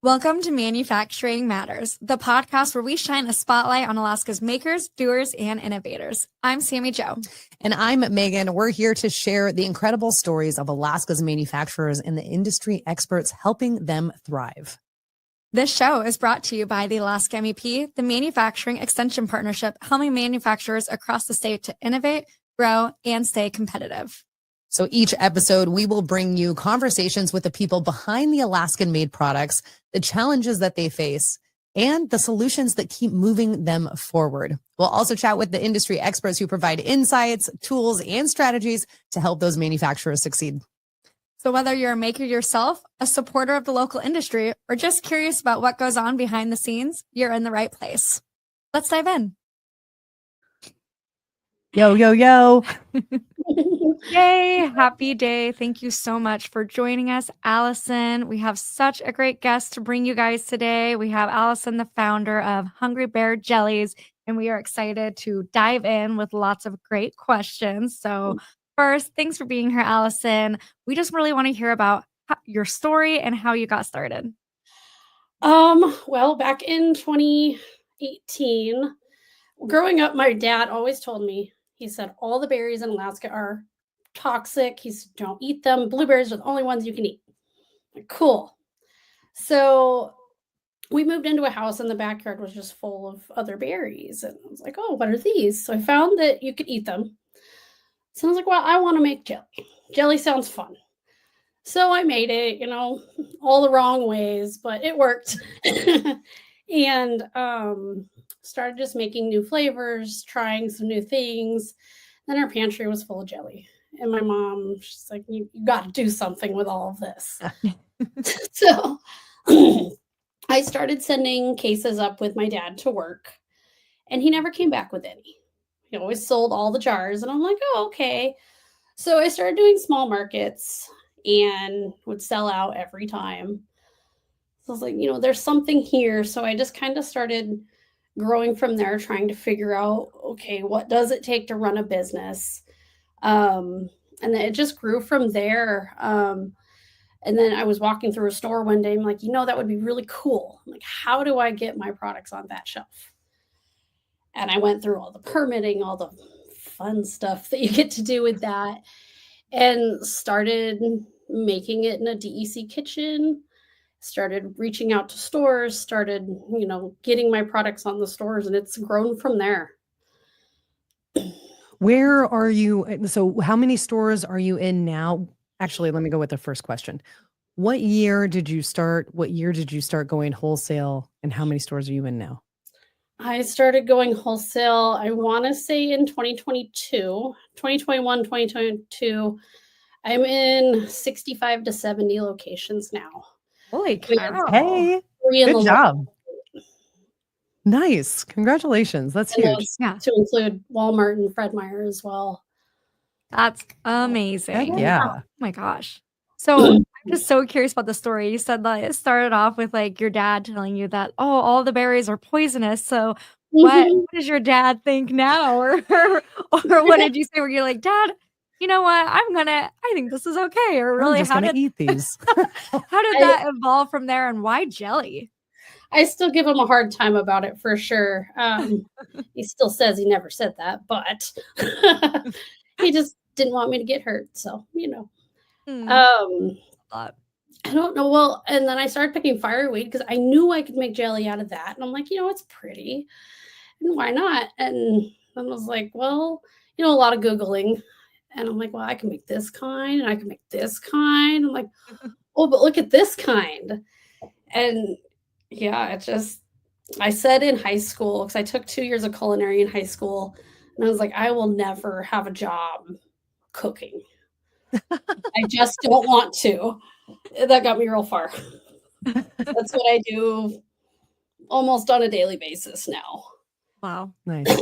Welcome to Manufacturing Matters, the podcast where we shine a spotlight on Alaska's makers, doers, and innovators. I'm Sami Jo. And I'm Megan. We're here to share the incredible stories of Alaska's manufacturers and the industry experts helping them thrive. This show is brought to you by the Alaska MEP, the Manufacturing Extension Partnership, helping manufacturers across the state to innovate, grow, and stay competitive. So each episode, we will bring you conversations with the people behind the Alaskan-made products, the challenges that they face, and the solutions that keep moving them forward. We'll also chat with the industry experts who provide insights, tools, and strategies to help those manufacturers succeed. So whether you're a maker yourself, a supporter of the local industry, or just curious about what goes on behind the scenes, you're in the right place. Let's dive in. Yo, yo, yo. Yay, happy day. Thank you so much for joining us, Alyson. We have such a great guest to bring you guys today. We have Alyson, the founder of Hungry Bear Jellies, and we are excited to dive in with lots of great questions. So first, thanks for being here, Alyson. We just really want to hear about your story and how you got started. Well, back in 2018, growing up, my dad always told me, he said, all the berries in Alaska are toxic. He said, don't eat them. Blueberries are the only ones you can eat. Like, cool. So we moved into a house and the backyard was just full of other berries. And I was like, oh, what are these? So I found that you could eat them. So I was like, well, I want to make jelly. Jelly sounds fun. So I made it, all the wrong ways, but it worked. And started just making new flavors, trying some new things. Then our pantry was full of jelly. And my mom, she's like, you got to do something with all of this. So I started sending cases up with my dad to work. And he never came back with any. He always sold all the jars. And I'm like, oh, okay. So I started doing small markets and would sell out every time. So I was like, there's something here. So I just kind of started growing from there, trying to figure out, okay, what does it take to run a business? And then it just grew from there. And then I was walking through a store one day. I'm like, that would be really cool. I'm like, how do I get my products on that shelf? And I went through all the permitting, all the fun stuff that you get to do with that, and started making it in a DEC kitchen. Started reaching out to stores, started, getting my products on the stores, and it's grown from there. Where are you? So how many stores are you in now? Actually, let me go with the first question. What year did you start? What year did you start going wholesale, and how many stores are you in now? I started going wholesale, I want to say in 2021, 2022. I'm in 65 to 70 locations now. Holy cow. Hey, good job. Nice. Congratulations. That's huge. Yeah. To include Walmart and Fred Meyer as well. That's amazing. Yeah. Oh my gosh. So I'm just so curious about the story. You said that it started off with like your dad telling you that, oh, all the berries are poisonous. So what does your dad think now? Or what did you say where you're like, Dad, you know what? I think this is okay. Or really, I'm just gonna eat these. How did that evolve from there, and why jelly? I still give him a hard time about it for sure. He still says he never said that, but he just didn't want me to get hurt. So, I don't know. Well, and then I started picking fireweed because I knew I could make jelly out of that. And I'm like, it's pretty. And why not? And I was like, well, a lot of Googling. And I'm like, well, I can make this kind and I can make this kind. I'm like, oh, but look at this kind. And yeah, I said in high school, because I took 2 years of culinary in high school, and I was like, I will never have a job cooking. I just don't want to. That got me real far. That's what I do almost on a daily basis now. Wow. Nice.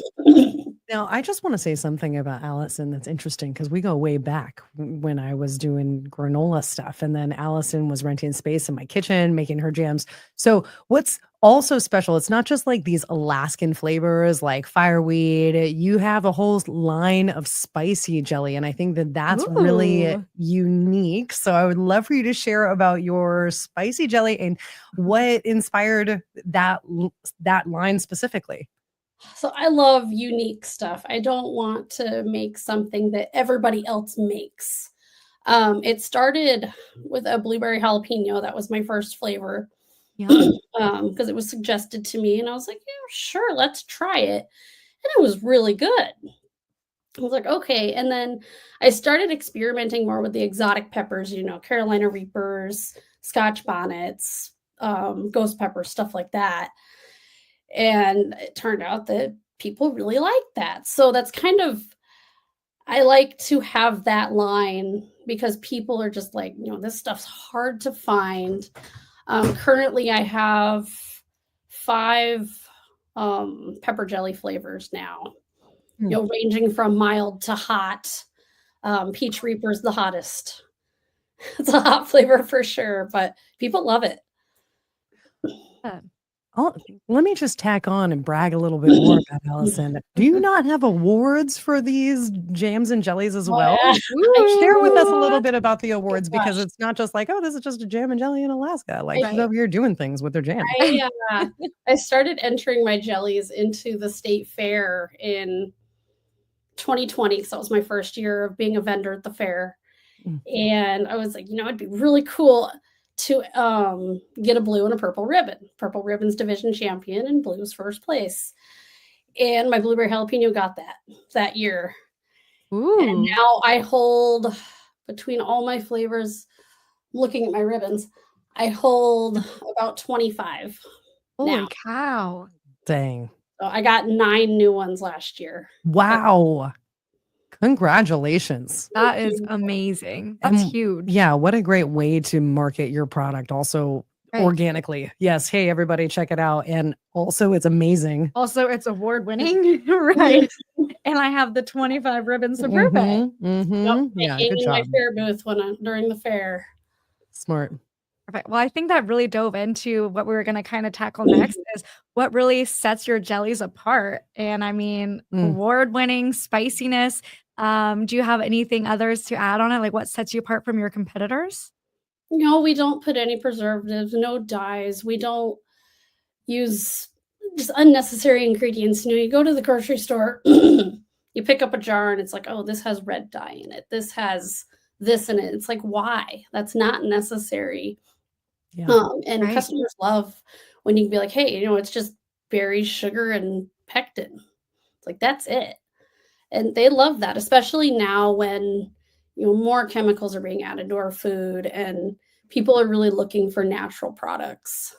Now, I just want to say something about Alyson that's interesting because we go way back when I was doing granola stuff. And then Alyson was renting space in my kitchen, making her jams. So, what's also special, it's not just like these Alaskan flavors like fireweed, you have a whole line of spicy jelly. And I think that that's really Ooh. unique. So, I would love for you to share about your spicy jelly and what inspired that line specifically. So I love unique stuff. I don't want to make something that everybody else makes. It started with a blueberry jalapeno. That was my first flavor Yum. because it was suggested to me, and I was like, "Yeah, sure, let's try it." And it was really good. I was like, "Okay." And then I started experimenting more with the exotic peppers, Carolina Reapers, Scotch bonnets, ghost peppers, stuff like that. And it turned out that people really like that. So that's kind of I like to have that line because people are just like, this stuff's hard to find. Currently, I have 5 pepper jelly flavors now, Hmm. ranging from mild to hot. Peach Reaper's the hottest. It's a hot flavor for sure, but people love it. Yeah. Oh, let me just tack on and brag a little bit more about Alyson. Do you not have awards for these jams and jellies as Oh, well? yeah. I Share with us a Ooh. little bit about the awards because gosh. it's not just like, oh, this is just a jam and jelly in Alaska. Like she's Right. over here doing things with their jam. I started entering my jellies into the state fair in 2020 because that was my first year of being a vendor at the fair. Mm. And I was like, it'd be really cool to get a blue and a purple ribbon. Purple ribbon's division champion and blue's first place. And my blueberry jalapeno got that year. And Ooh. now I hold between all my flavors, looking at my ribbons, I hold about 25 now. Holy cow. Dang. So I got 9 new ones last year. Wow. Congratulations. That is You amazing. That's And huge. yeah, what a great way to market your product also Right. organically. Yes. Hey, everybody, check it out. And also, it's amazing. Also, it's award winning, right? And I have the 25 ribbons to prove it. Yep, they Yeah, hang good in my job. fair booth during the fair. Smart. Perfect. Well, I think that really dove into what we were going to kind of tackle next is what really sets your jellies apart. And I mean, Mm. award-winning spiciness. Do you have anything others to add on it? Like what sets you apart from your competitors? No, we don't put any preservatives, no dyes. We don't use just unnecessary ingredients. You go to the grocery store, you pick up a jar and it's like, oh, this has red dye in it. This has this in it. It's like, why? That's not necessary. Yeah. And Right. customers love when you can be like, hey, it's just berries, sugar, and pectin. It's like, that's it. And they love that, especially now when more chemicals are being added to our food and people are really looking for natural products.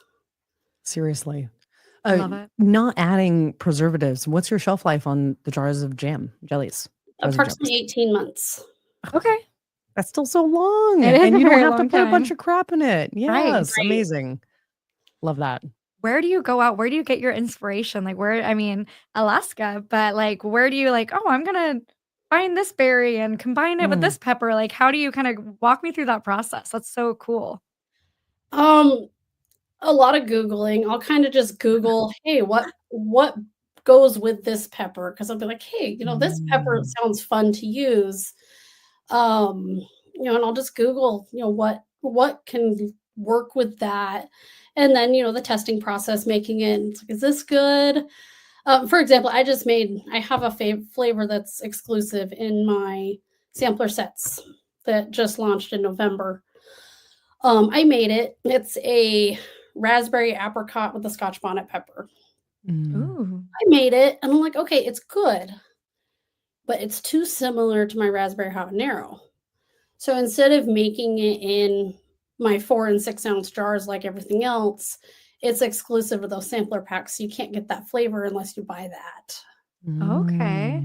Seriously. I love it. Not adding preservatives. What's your shelf life on the jars of jellies? Jars of jellies. Approximately 18 months. Okay. That's still so long. It is And a you don't very have to long put a bunch time. of crap in it. Right. Yes. Amazing. Love that. Where do you go out? Where do you get your inspiration? Like I mean, Alaska, but like where do you like, oh, I'm gonna find this berry and combine it with Mm. this pepper? Like, how do you kind of walk me through that process? That's so cool. Um, a lot of Googling. I'll kind of just Google, hey, what goes with this pepper? Because I'll be like, hey, this pepper Mm. sounds fun to use. Um, and I'll just Google, what can work with that. And then, the testing process, making it, it's like, is this good? For example, I have a flavor that's exclusive in my sampler sets that just launched in November. I made it. It's a raspberry apricot with a Scotch bonnet pepper. Mm. Ooh. I made it and I'm like, okay, it's good, but it's too similar to my raspberry habanero. So instead of making it in my 4 and 6 ounce jars like everything else, it's exclusive of those sampler packs. So you can't get that flavor unless you buy that. Okay.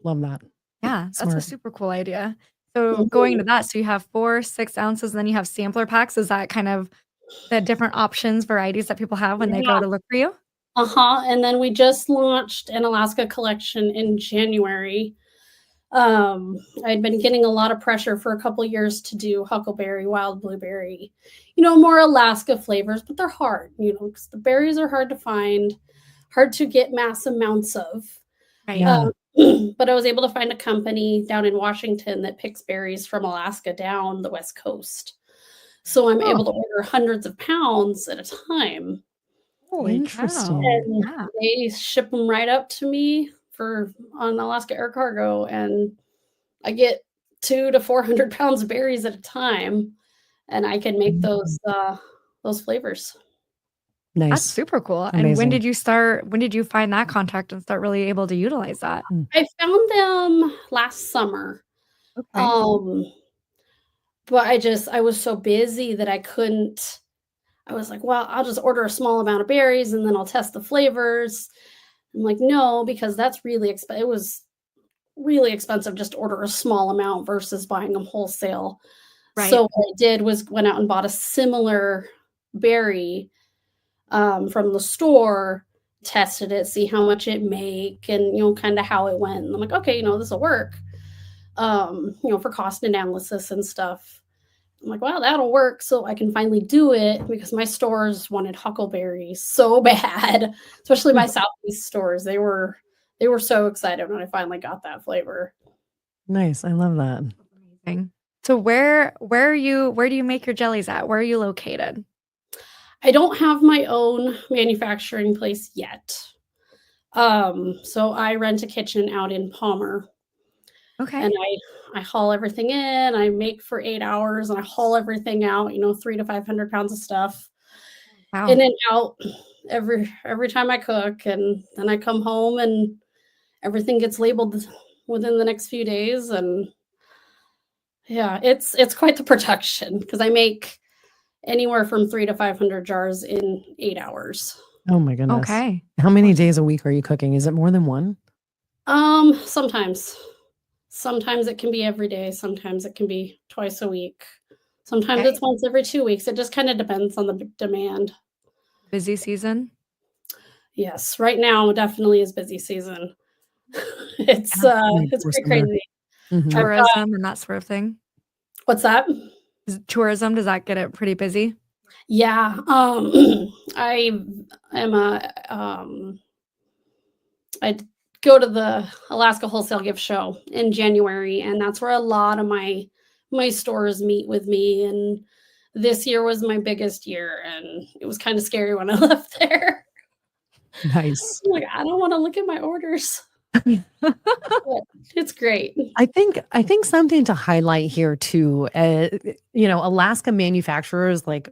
Love that. Yeah, that's a Smart. super cool idea. So going to Mhm. that, so you have 4, 6 ounces, and then you have sampler packs. Is that kind of the different options, varieties that people have when they Yeah. go to look for you? And then we just launched an Alaska collection in January. I'd been getting a lot of pressure for a couple years to do huckleberry, wild blueberry, more Alaska flavors, but they're hard, because the berries are hard to find, hard to get mass amounts of. Right. Yeah. But I was able to find a company down in Washington that picks berries from Alaska down the West Coast. So I'm able to order hundreds of pounds at a time. Holy Interesting. And Yeah. they ship them right up to me on Alaska Air Cargo, and I get 200 to 400 pounds of berries at a time, and I can make those flavors. That's Nice. super cool. And Amazing. when did you find that contact and start really able to utilize that? I found them last summer. Okay. But I was so busy that I was like, well, I'll just order a small amount of berries and then I'll test the flavors. I'm like, no, because that's really expensive. It was really expensive just to order a small amount versus buying them wholesale. Right. So what I did was went out and bought a similar berry from the store, tested it, see how much it make, and kind of how it went. And I'm like, okay, this will work. For cost analysis and stuff. I'm like, wow, that'll work. So I can finally do it because my stores wanted huckleberries so bad, especially my Southeast stores. They were so excited when I finally got that flavor. Nice. I love that. Amazing. So where do you make your jellies at? Where are you located? I don't have my own manufacturing place yet. So I rent a kitchen out in Palmer. Okay. And I haul everything in, I make for 8 hours, and I haul everything out, 300 to 500 pounds of stuff Wow. in and out every time I cook. And then I come home and everything gets labeled within the next few days. And yeah, it's quite the production because I make anywhere from 300 to 500 jars in 8 hours. Oh my goodness. Okay. How many days a week are you cooking? Is it more than one? Sometimes it can be every day. Sometimes it can be twice a week. Sometimes it's once every 2 weeks. It just kind of depends on the demand. Busy season? Yes, right now definitely is busy season. It's pretty crazy. Tourism and that sort of thing. What's that? Tourism, does that get it pretty busy? Yeah. I go to the Alaska Wholesale Gift Show in January, and that's where a lot of my stores meet with me. And this year was my biggest year, and it was kind of scary when I left there. Nice. I'm like, I don't want to look at my orders. But it's great. I think something to highlight here too, Alaska manufacturers, like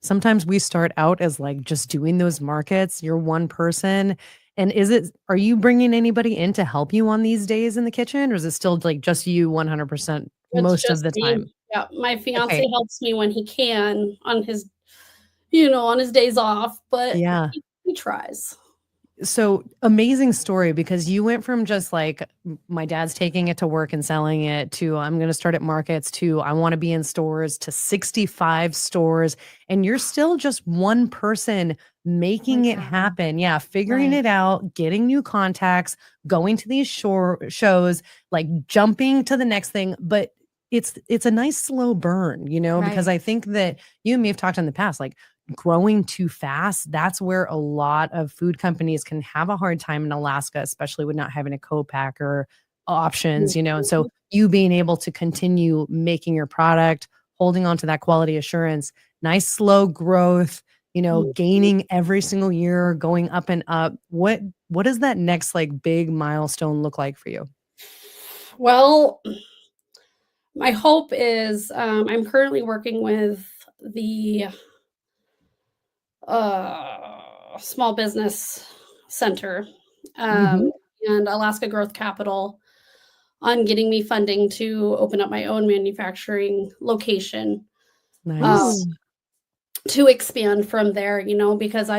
sometimes we start out as like just doing those markets. You're one person. And are you bringing anybody in to help you on these days in the kitchen, or is it still like just you 100% most of the time? Yeah, my fiance helps me when he can on his, on his days off, but yeah, he tries. So amazing story, because you went from just like my dad's taking it to work and selling it to I'm going to start at markets to I want to be in stores to 65 stores, and you're still just one person making it happen. Yeah, figuring it out, getting new contacts, going to these shows, like jumping to the next thing, but it's a nice slow burn, because I think that you and me have talked in the past, like growing too fast, that's where a lot of food companies can have a hard time in Alaska, especially with not having a co-packer options, and so you being able to continue making your product, holding on to that quality assurance, nice slow growth, gaining every single year, going up and up. What does that next like big milestone look like for you? Well, my hope is I'm currently working with the small business center and Alaska Growth Capital on getting me funding to open up my own manufacturing location. Nice. To expand from there, because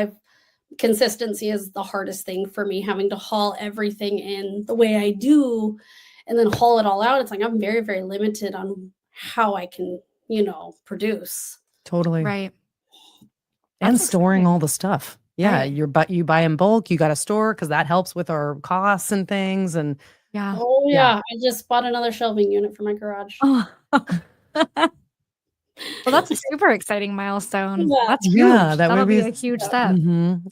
consistency is the hardest thing for me, having to haul everything in the way I do and then haul it all out. It's like I'm very, very limited on how I can, produce. Totally. Right. And storing all the stuff. Yeah, Right. you buy in bulk, you got to store because that helps with our costs and things. And Yeah. Oh, yeah, yeah, I just bought another shelving unit for my garage. Oh. Well, that's a super exciting milestone. Yeah, That's yeah, huge. that would That'll be be. a huge yeah, step.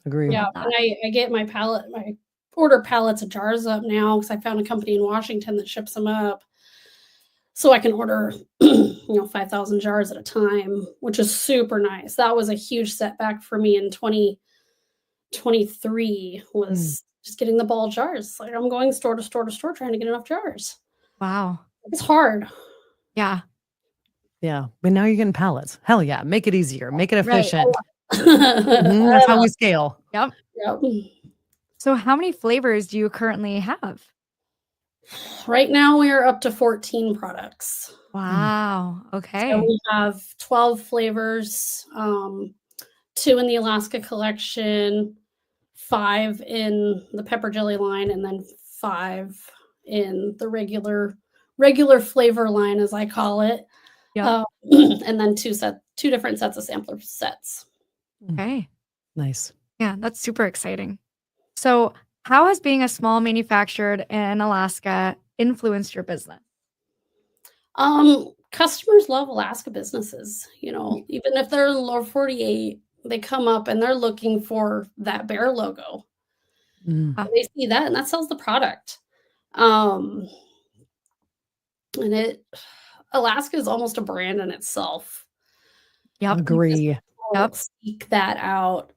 Agree. yeah, Love and that. I get my order pallets of jars up now because I found a company in Washington that ships them up. So I can order, 5,000 jars at a time, which is super nice. That was a huge setback for me in 2023 Mm. was just getting the ball jars. Like I'm going store to store to store trying to get enough jars. Wow. It's hard. Yeah. Yeah, but now you're getting pallets. Hell yeah, make it easier, make it Right. efficient. That's how I we scale. Yep. love it. So how many flavors do you currently have? Right now we are up to 14 products. Wow. So Okay. we have 12 flavors, 2 in the Alaska collection, 5 in the pepper jelly line, and then 5 in the regular flavor line, as I call it. Yep. And then 2 different sets of sampler sets. Okay. Nice. Yeah, that's super exciting. So how has being a small manufacturer in Alaska influenced your business? Customers love Alaska businesses, even if they're in the lower 48, they come up and they're looking for that bear logo. Mm, Uh, They see that and that sells the product. Um, and Alaska is almost a brand in itself. yep. Because agree. people Yep. seek that out.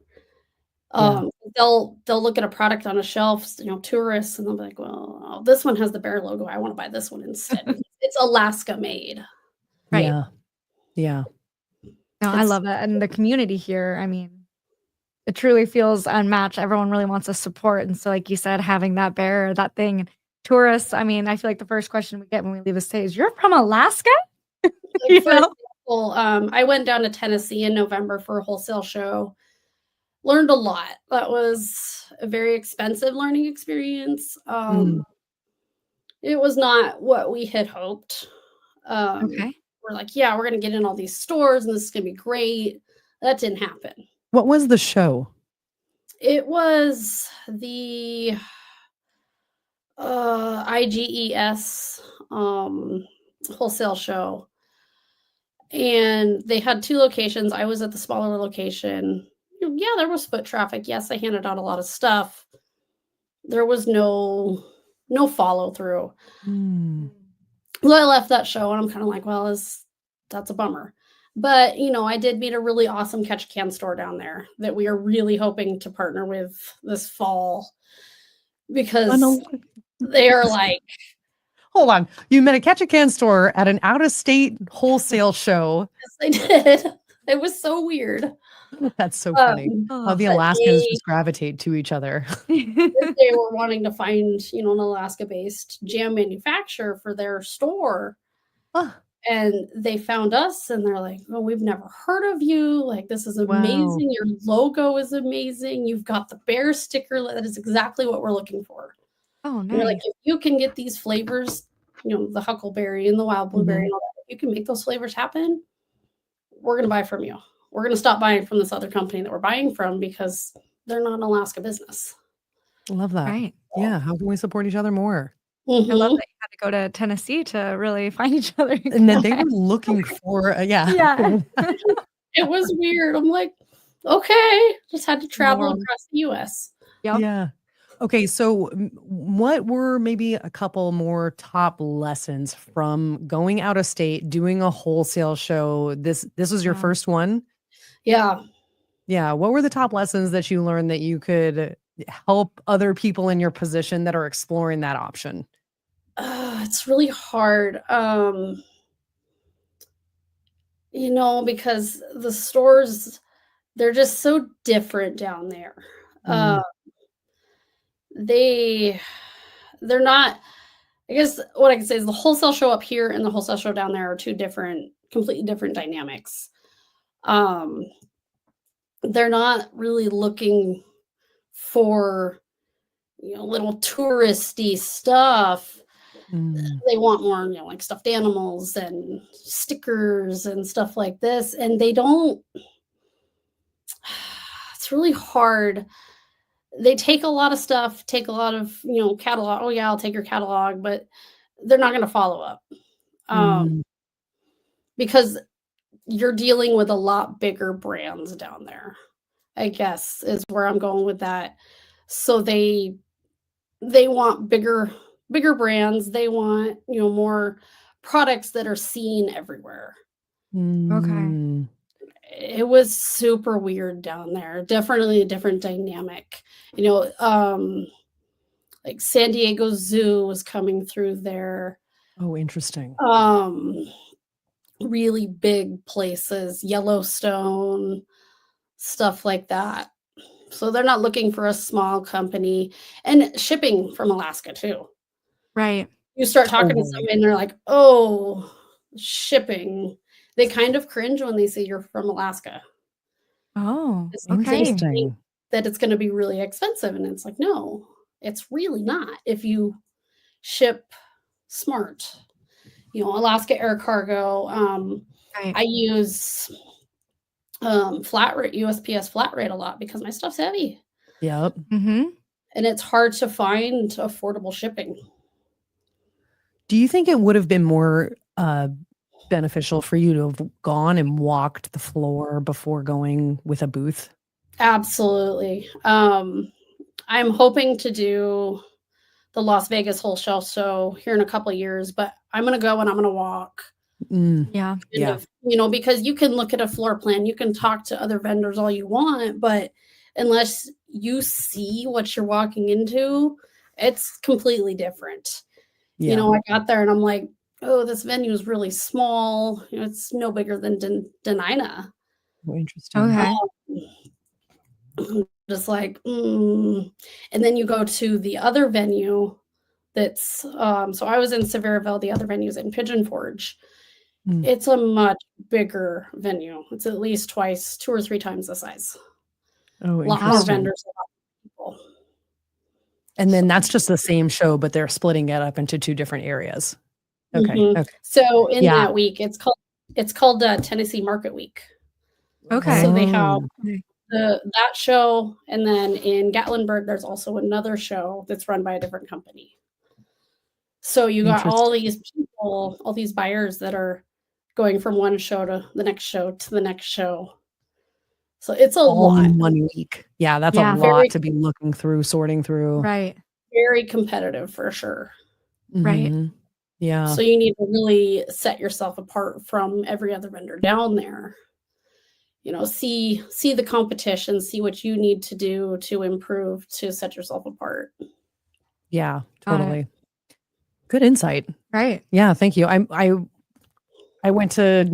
Yeah. They'll look at a product on a shelf, tourists, and they'll be like, "Well, this one has the bear logo. I want to buy this one instead. Because it's Alaska made." Right. Yeah. Yeah. No, I It's love it. And the community here, I mean, it truly feels unmatched. Everyone really wants to support. And so, like you said, having that bear, that thing, tourists, I mean, I feel like the first question we get when we leave a state is, "You're from Alaska?" like You for know? example, I went down to Tennessee in November for a wholesale show. Learned a lot. That was a very expensive learning experience. Mm. It was not what we had hoped. Okay. We're like, yeah, we're gonna get in all these stores and this is gonna be great. That didn't happen. What was the show? It was the IGES wholesale show. And they had 2 locations. I was at the smaller location. Yeah, there was foot traffic. Yes, I handed out a lot of stuff. There was no follow through. Mm. Well, I left that show and I'm kind of like, well, that's a bummer. But I did meet a really awesome catch a can store down there that we are really hoping to partner with this fall because they are like, Hold on. You met a catch a can store at an out of state wholesale show. yes, they did. It was so weird. That's so funny. How Oh. the But Alaskans just gravitate to each other. they were wanting to find, an Alaska-based jam manufacturer for their store. Oh, And they found us and they're like, "Oh, we've never heard of you. Like, this is wow. amazing. Your logo is amazing. You've got the bear sticker. That is exactly what we're looking for." Oh, And they're like, nice. "If you can get these flavors, the huckleberry and the wild blueberry Mhm. and all that, if you can make those flavors happen, we're gonna buy from you. We're gonna stop buying from this other company that we're buying from because they're not an Alaska business." Love that. Right. Yeah. How can we support each other more? I love Mhm. that you had to go to Tennessee to really find each other and And then they were connect. looking for, yeah. Yeah. It was weird. I'm like, "Okay." Just had to Small travel world. across the US. Yep. Yeah. Okay, so what were maybe a couple more top lessons from going out of state, doing a wholesale show? This was your Wow. first one? Yeah. Yeah, what were the top lessons that you learned that you could help other people in your position that are exploring that option? It's really hard, because the stores, they're just so different down there. Uh, Mm, they they're not I guess what I can say is the wholesale show up here and the wholesale show down there are 2 completely different dynamics. Um, they're not really looking for, little touristy stuff. mm, They want more, like stuffed animals and stickers and stuff like this, and they don't it's really hard. They take a lot of stuff, take a lot of, catalog. Oh yeah, I'll take your catalog, but they're not going to follow up. Mm, Because you're dealing with a lot bigger brands down there, I guess is where I'm going with that. So they want bigger brands. They want, more products that are seen everywhere. Okay. mm. It was super weird down there. Definitely a different dynamic. You know, like San Diego Zoo was coming through there. Oh, interesting. Um, really big places, Yellowstone, stuff like that. So they're not looking for a small company. And shipping from Alaska too. Right. You start talking to Totally. somebody and they're like, "Oh, shipping." They kind of cringe when they say you're from Alaska. Oh, 'Cause they okay. think Interesting. that it's gonna be really expensive, and it's like, "No, it's really not if you ship smart." Alaska Air Cargo, Right. I use, flat rate USPS flat rate a lot because my stuff's heavy, Yep. Mhm. and it's hard to find affordable shipping. Do you think it would have been more beneficial for you to have gone and walked the floor before going with a booth? Absolutely. I'm hoping to do the Las Vegas wholesale show here in a couple of years, but I'm gonna go and I'm gonna walk. Mm, Yeah. Kind yeah. of, because you can look at a floor plan, you can talk to other vendors all you want, but unless you see what you're walking into, it's completely different. Yeah. I got there and I'm like, oh, this venue is really small. It's no bigger than Denina. Oh, interesting. Okay. Just like, and then you go to the other venue that's, so I was in Sevierville, the other venue's in Pigeon Forge. Mm. It's a much bigger venue. It's at least twice, 2 or 3 times the size. Oh, A lot more interesting. vendors, a lot more people. And So then that's just the same show, but they're splitting it up into 2 different areas. Okay. mhm. Okay. So in Yeah. that week, it's called Tennessee Market Week. Okay. So they have Oh, Okay. that show, and then in Gatlinburg, there's also another show that's run by a different company. So you got all interesting. these people, all these buyers that are going from one show to the next show to the next show. So it's a All lot. in 1 week. Yeah, that's a Yeah. lot Very, to be looking through, sorting through. Right. very competitive for sure. Right. Mhm. Yeah. So you need to really set yourself apart from every other vendor down there. See the competition, see what you need to do to improve to set yourself apart. Yeah, Got it. totally. Good insight. Right. Yeah, thank you. I went to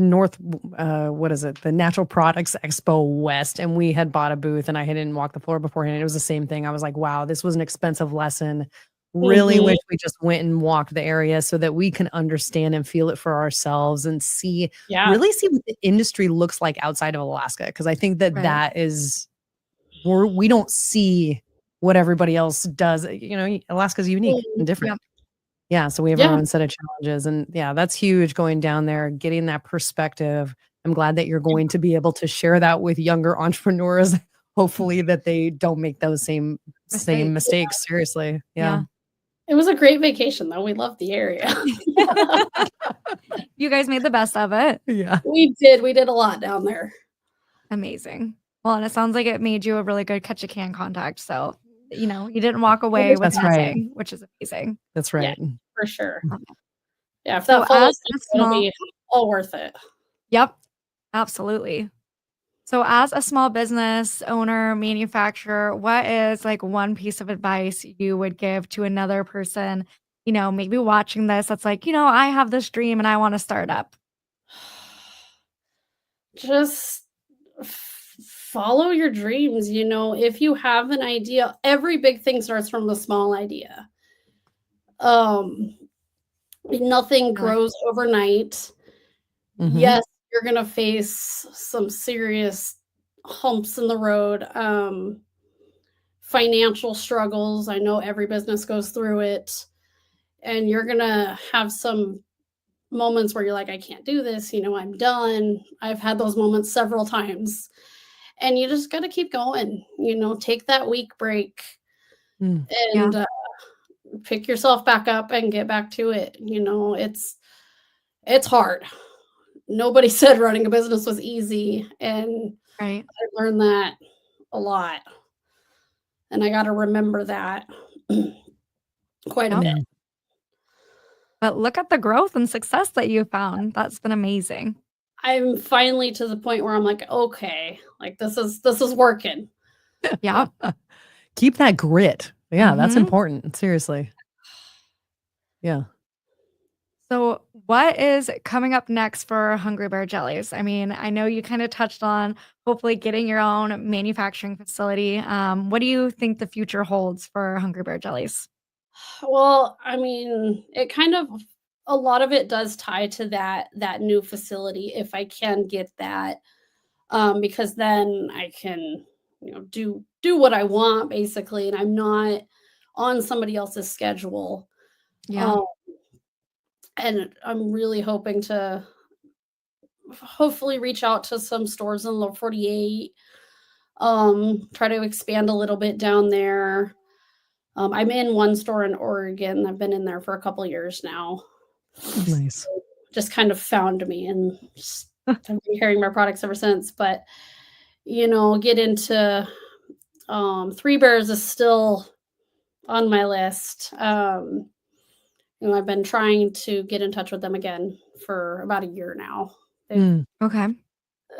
what is it? The Natural Products Expo West, and we had bought a booth, and I hadn't walked the floor beforehand. It was the same thing. I was like, wow, this was an expensive lesson. Really Mhm. wish we just went and walked the area so that we can understand and feel it for ourselves and Yeah. really see what the industry looks like outside of Alaska. Cause I think that Right. that is where we don't see what everybody else does. Alaska's unique and different. Yep. Yeah, so we have our Yeah. own set of challenges, and yeah, that's huge going down there, getting that perspective. I'm glad that you're going to be able to share that with younger entrepreneurs. Hopefully that they don't make those same Mistakes. mistakes. Seriously. Yeah. Yeah. It was a great vacation though. We loved the area. You guys made the best of it. Yeah. We did. We did a lot down there. Amazing. Well, and it sounds like it made you a really good catch a can contact. So, you didn't walk It away was with That's right. nothing, which is amazing. That's Yeah, right. for sure. Um, Yeah, if So that follows as a through, it'll small be all worth it. Yep, absolutely. So as a small business owner, manufacturer, what is like one piece of advice you would give to another person, maybe watching this that's like, I have this dream and I want to start up. Just follow your dreams. If you have an idea, every big thing starts from a small idea. Um, Nothing I like grows overnight. Mhm. Yes, you're gonna face some serious humps in the road. Financial struggles. I know every business goes through it, and you're gonna have some moments where you're like, I can't do this. I'm done. I've had those moments several times. And you just got to keep going, take that week break Mm. Yeah. and pick yourself back up and get back to it. It's hard. Nobody said running a business was easy, and Right. I learned that a lot. And I got to remember that quite a Yep. bit. But look at the growth and success that you found. That's been amazing. I'm finally to the point where I'm like, okay, like this is working. Yeah. Keep that grit. Yeah, that's Mhm. important. Seriously. Yeah. So, what is coming up next for Hungry Bear Jellies? I mean, I know you kind of touched on hopefully getting your own manufacturing facility. What do you think the future holds for Hungry Bear Jellies? Well, I mean, it kind of a lot of it does tie to that new facility if I can get that, because then I can, do what I want basically, and I'm not on somebody else's schedule. Yeah. Um, and I'm really hoping to hopefully reach out to some stores in the 48, try to expand a little bit down there. I'm in one store in Oregon. I've been in there for a couple years now. Nice. Just kind of found me, and just I've been carrying my products ever since. But get into Three Bears is still on my list. I've been trying to get in touch with them again for about a year now. Mm. Okay.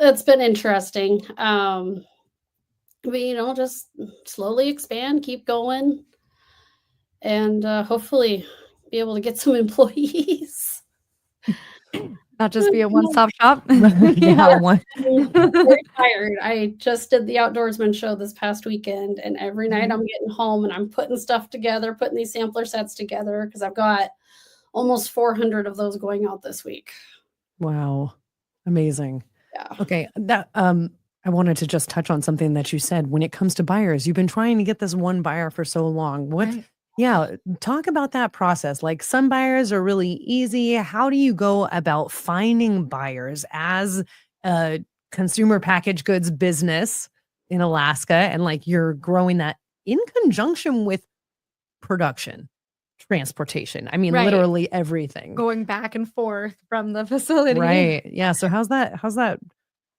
It's been interesting. But just slowly expand, keep going, and hopefully be able to get some employees. Not just be a one-stop shop. Yeah. One. I'm very tired. I just did the outdoorsman show this past weekend, and every night I'm getting home and I'm putting stuff together, putting these sampler sets together because I've got almost 400 of those going out this week. Wow. Amazing. Yeah. Okay. I wanted to just touch on something that you said when it comes to buyers. You've been trying to get this one buyer for so long. Right. Yeah, talk about that process. Like some buyers are really easy. How do you go about finding buyers as a consumer packaged goods business in Alaska, and like you're growing that in conjunction with production, transportation? I mean, Right. literally everything. Going back and forth from the facility. Right. Yeah. So how's that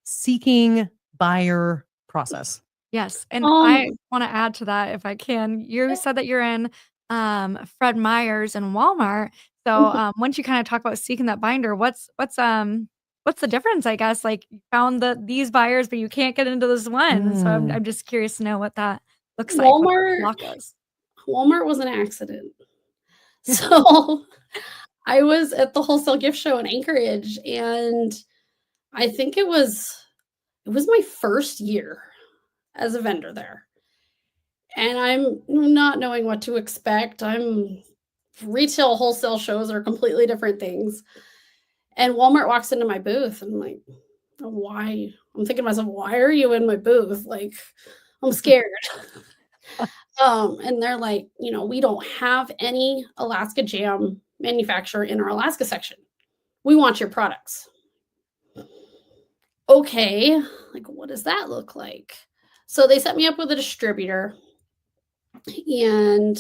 seeking buyer process? Yes, and Um, I wanna add to that if I can. You said that you're in, Fred Meyer's and Walmart. So, once you kinda talk about seeking that binder, what's the difference, I guess? Like, you found these buyers, but you can't get into this one. So I'm Mm. I'm just curious to know what that looks like, what the Walmart block is. Walmart was an accident. So I was at the wholesale gift show in Anchorage, and I think it was my first year as a vendor there. And I'm not knowing what to expect. Retail wholesale shows are completely different things. And Walmart walks into my booth, and I'm like, why? I'm thinking to myself, why are you in my booth? Like, I'm scared. And they're like, we don't have any Alaska jam manufacturer in our Alaska section. We want your products. Okay, like what does that look like? So they set me up with a distributor, and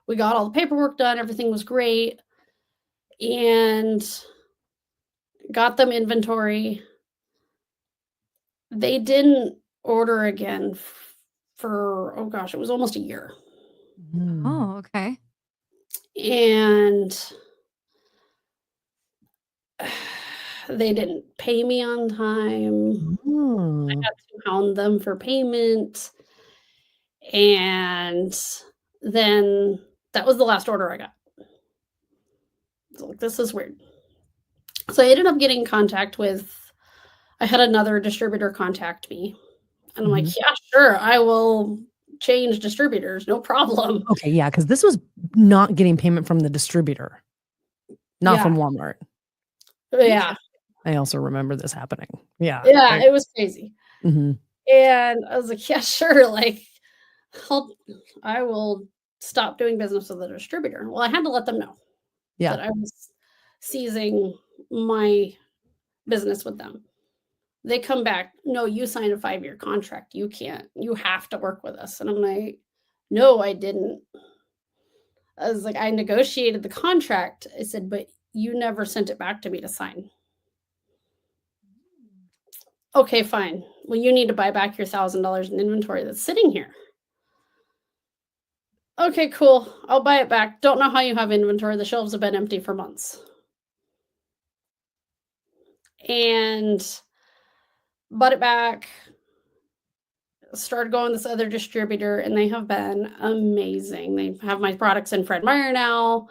we got all the paperwork done, everything was great, and got them inventory. They didn't order again for, oh gosh, it was almost a year. Mm. Oh, okay. And they didn't pay me on time. I Mm. had to hound them for payment. And then that was the last order I got. So, like, this is weird. So I ended up getting in contact with, I had another distributor contact me. And I'm like, Mhm. yeah, sure, I will change distributors, no problem. Okay, yeah, because this was not getting payment from the distributor, not Yeah. from Walmart. Yeah. I also remember this happening. Yeah. Yeah, it was crazy. Mhm. And I was like, yeah, sure, like, I'll I will stop doing business with a distributor. Well, I had to let them know Yeah. that I was ceasing my business with them. They come back, no, you signed a 5-year contract. You have to work with us. And I'm like, no, I didn't. I was like, I negotiated the contract. I said, but you never sent it back to me to sign. Okay, fine. Well, you need to buy back your $1,000 in inventory that's sitting here. Okay, cool. I'll buy it back. Don't know how you have inventory. The shelves have been empty for months. And bought it back. Started going to this other distributor, and they have been amazing. They have my products in Fred Meyer now,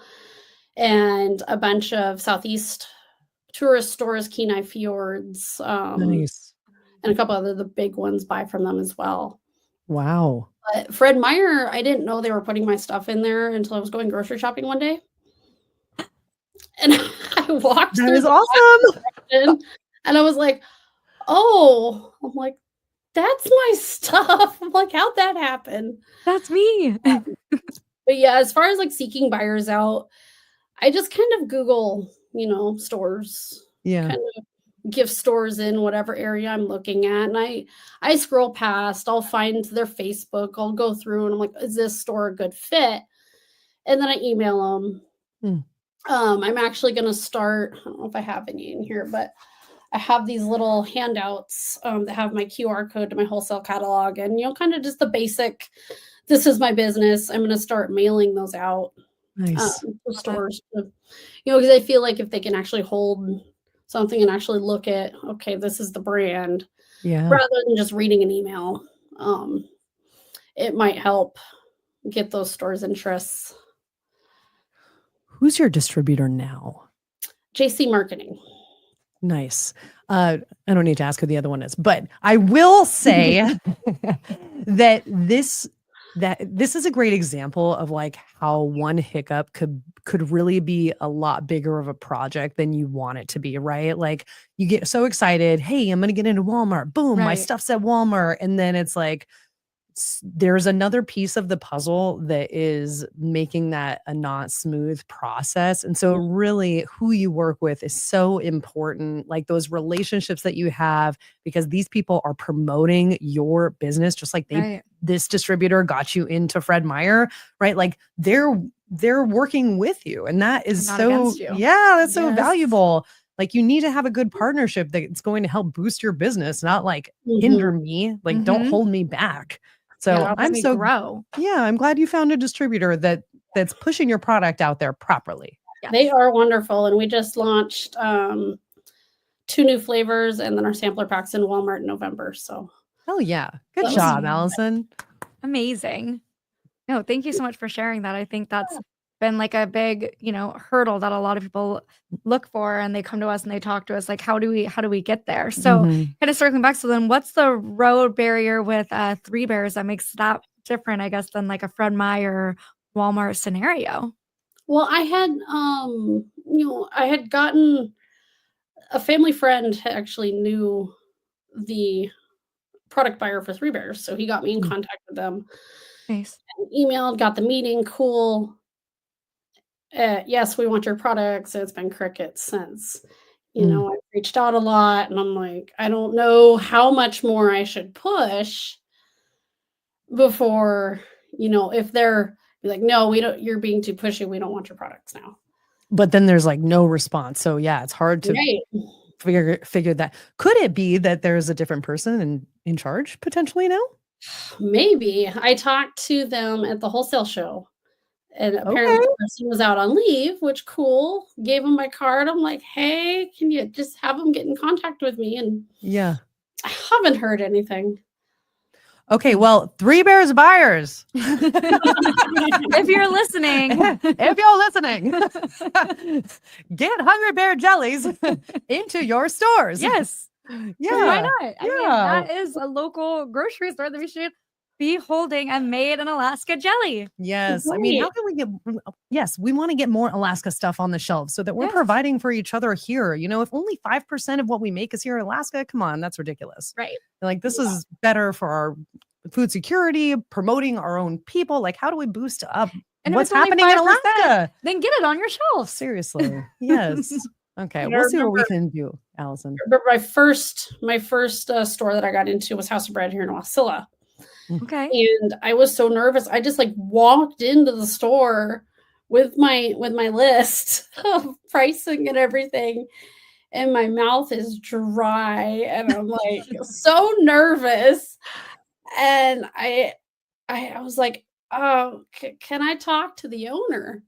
and a bunch of Southeast tourist stores, Kenai Fjords, Nice. and a couple other the big ones buy from them as well. Wow. But Fred Meyer, I didn't know they were putting my stuff in there until I was going grocery shopping one day. And I walked That through is the awesome. section, and I was like, oh, I'm like, that's my stuff. I'm like, how'd that happen? That's me. But yeah, as far as like seeking buyers out, I just kind of Google, stores, Yeah. kind of gift stores in whatever area I'm looking at. And I scroll past, I'll find their Facebook, I'll go through and I'm like, is this store a good fit? And then I email them. I'm actually going to start, I don't know if I have any in here, but I have these little handouts that have my QR code to my wholesale catalog and, kind of just the basic, this is my business. I'm going to start mailing those out Nice. to stores, because I feel like if they can actually hold something and actually look at, okay, this is the brand, rather than just reading an email, it might help get those stores' interests. Who's your distributor now? JC Marketing. Nice. I don't need to ask who the other one is, but I will say that this is a great example of like how one hiccup could really be a lot bigger of a project than you want it to be, right? Like you get so excited, hey, I'm going to get into Walmart. Boom, my stuff's at Walmart. And then it's like, there's another piece of the puzzle that is making that a not smooth process. And so really who you work with is so important, like those relationships that you have, because these people are promoting your business, just like this distributor got you into Fred Meyer, right? Like they're working with you. And that is that's so valuable. Like you need to have a good partnership that's going to help boost your business, not like hinder me, like don't hold me back. So I'm glad you found a distributor that's pushing your product out there properly. Yes. They are wonderful. And we just launched 2 new flavors and then our sampler packs in Walmart in November. So hell yeah. Good job, Alyson. Amazing. No, thank you so much for sharing that. I think that's been like a big, hurdle that a lot of people look for, and they come to us and they talk to us like, how do we get there? So kind of circling back. So then what's the road barrier with 3 Bears that makes that different, I guess, than like a Fred Meyer Walmart scenario? Well, I had, I had gotten a family friend actually knew the product buyer for 3 Bears. So he got me in contact with them. Nice. And emailed, got the meeting. Cool. Yes, we want your products. It's been crickets since. I've reached out a lot and I'm like, I don't know how much more I should push before, if they're like, no, we don't, you're being too pushy. We don't want your products now. But then there's like no response. So yeah, it's hard to figure that. Could it be that there's a different person in charge potentially now? Maybe. I talked to them at the wholesale show. And apparently the person was out on leave, which cool. Gave him my card. I'm like, hey, can you just have them get in contact with me? And I haven't heard anything. Okay, well, 3 Bears buyers. If you're listening, get Hungry Bear Jellies into your stores. Yes. Yeah. Why not? I mean, that is a local grocery store that we should be holding a made in Alaska jelly. Yes. Right. I mean, how can we we want to get more Alaska stuff on the shelves so that we're providing for each other here. If only 5% of what we make is here in Alaska, come on, that's ridiculous. Right. Like this is better for our food security, promoting our own people. Like how do we boost up what's happening in Alaska? Then get it on your shelf. Seriously. Yes. Okay. We'll see what we can do. Alyson? But my first store that I got into was House of Bread here in Wasilla. Okay. And I was so nervous. I just like walked into the store with my list of pricing and everything, and my mouth is dry, and I'm like so nervous. And I was like, "Oh, can I talk to the owner?"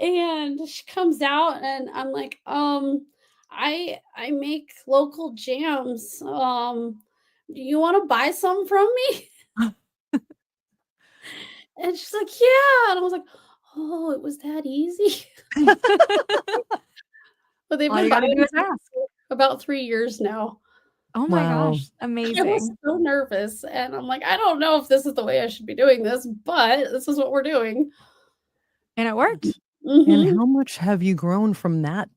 And she comes out, and I'm like, I make local jams. Do you want to buy some from me?" And she's like, "Yeah." And I was like, "Oh, it was that easy." But they've All you been gotta buying do is for ask. about 3 years now. Oh my Wow. gosh, I was amazing. so nervous, and I'm like, "I don't know if this is the way I should be doing this, but this is what we're doing." And it worked. And Mhm. how much have you grown from that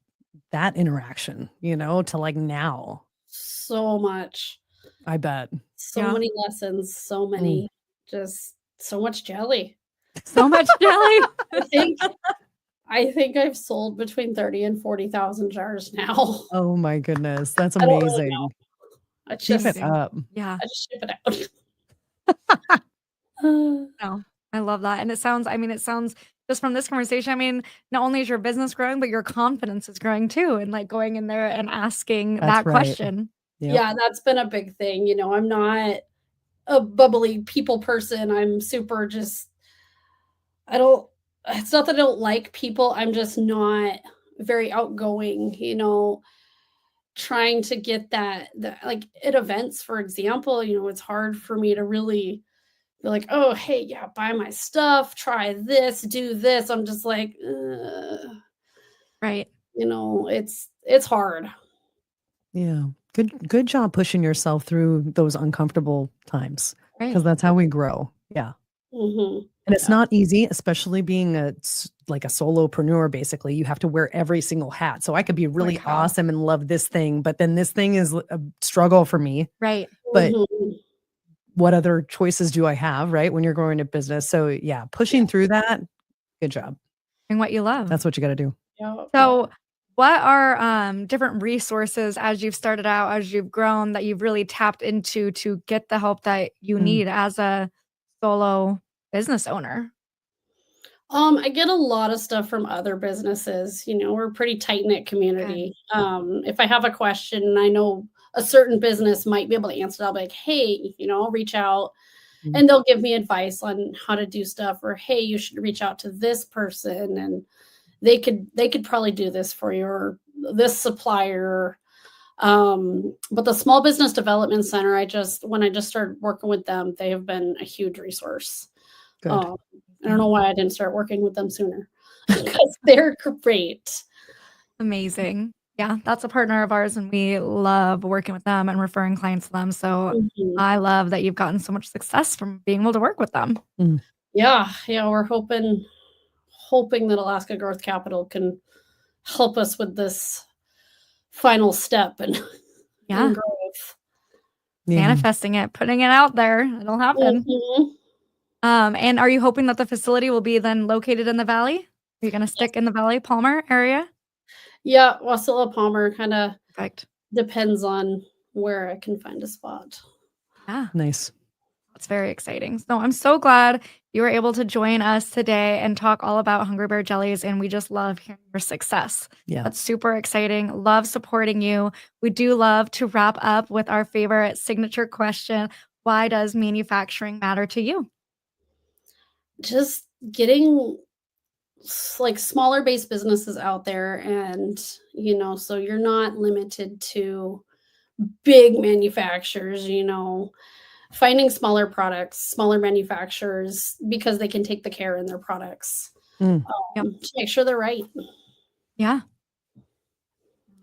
interaction, to like now? So much. I bet. So Yeah. many lessons, so Mm. many just so much jelly. So much jelly. I think I think I've sold between 30 and 40,000 jars now. Oh my goodness. That's I don't really know. amazing. I Keep it just Amazing. up. Yeah. I just ship it out. No, I love that, and it sounds just from this conversation, I mean, not only is your business growing, but your confidence is growing too, and, like, going in there and asking That's that right. question. Yep. Yeah, that's been a big thing, I'm not a bubbly people person. I'm super just I don't it's not that I don't like people, I'm just not very outgoing, trying to get that like at events, for example, it's hard for me to really be like, "Oh, hey, yeah, buy my stuff, try this, do this." I'm just like, "Ugh," Right, it's hard. Yeah. Good job pushing yourself through those uncomfortable times, because right. that's how we grow. Yeah. Mhm. And it's Yeah. not easy, especially being like a solopreneur, basically. You have to wear every single hat. So I could be Holy really cow. awesome and love this thing, but then this thing is a struggle for me. Right, But Mhm. what other choices do I have, right? When you're growing a business. So yeah, Yeah. pushing through that, good job. and what you love. That's what you got to do. Yeah, yeah. So, what are, different resources as you've started out, as you've grown, that you've really tapped into to get the help that you Mm, need as a solo business owner? I get a lot of stuff from other businesses. We're a pretty tight-knit Good. community. If I have a question and I know a certain business might be able to answer it, I'll be like, "Hey," I'll reach out mm, and they'll give me advice on how to do stuff, or, "Hey, you should reach out to this person and they could probably do this for you, or this supplier." But the Small Business Development Center, when I just started working with them, they have been a huge resource. good. Um, I don't know why I didn't start working with them sooner because they're great. Amazing. Yeah, that's a partner of ours, and we love working with them and referring clients to them, so Mhm. I love that you've gotten so much success from being able to work with them. Mm, Yeah, yeah, we're hoping that Alaska Growth Capital can help us with this final step and in Yeah, growth. yeah. manifesting it, putting it out there, it'll happen. Mhm. And are you hoping that the facility will be then located in the valley? Are you gonna stick in the Valley, Palmer area? Yeah, Wasilla Palmer kinda Perfect. depends on where I can find a spot. Yeah. Nice. That's very exciting. So I'm so glad you were able to join us today and talk all about Hungry Bear Jellies, and we just love hearing your success. Yeah. That's super exciting. Love supporting you. We do love to wrap up with our favorite signature question. Why does manufacturing matter to you? Just getting like smaller based businesses out there, and so you're not limited to big manufacturers, finding smaller manufacturers, because they can take the care in their products, Mm, Yep. to make sure they're right. Yeah.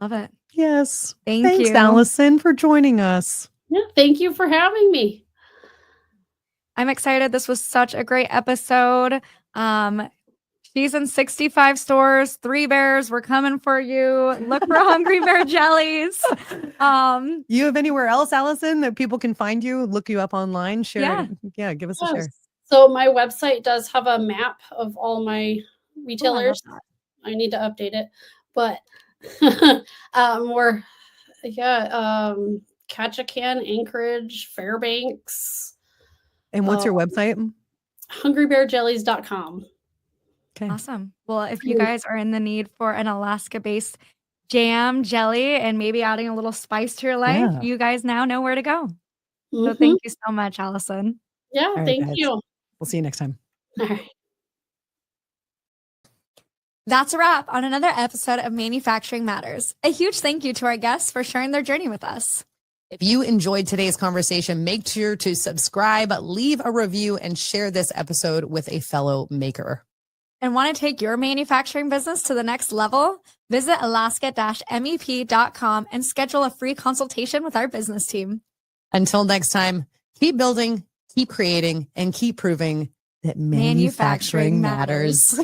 Love it. yes. Thank Thanks, you. Alyson, for joining us. Yeah, thank you for having me. I'm excited. This was such a great episode. Um, she's in 65 stores. Three Bears, we're coming for you. Look for Hungry Bear Jellies. Um, You have anywhere else, Alyson, that people can find you, look you up online, share yeah. it? Yeah, give us a Yes. share. So my website does have a map of all my Oh, I love retailers. that. I need to update it, but More, yeah, Ketchikan, Anchorage, Fairbanks. And what's your website? hungrybearjellies.com. Okay. Awesome. Well, if you guys are in the need for an Alaska-based jam, jelly, and maybe adding a little spice to your life, Yeah. you guys now know where to go. So Mhm. thank you so much, Alyson. Yeah, All right, thank guys. you. We'll see you next time. All right. That's a wrap on another episode of Manufacturing Matters. A huge thank you to our guests for sharing their journey with us. If you enjoyed today's conversation, make sure to subscribe, leave a review, and share this episode with a fellow maker. And want to take your manufacturing business to the next level? Visit alaska-mep.com and schedule a free consultation with our business team. Until next time, keep building, keep creating, and keep proving that manufacturing matters.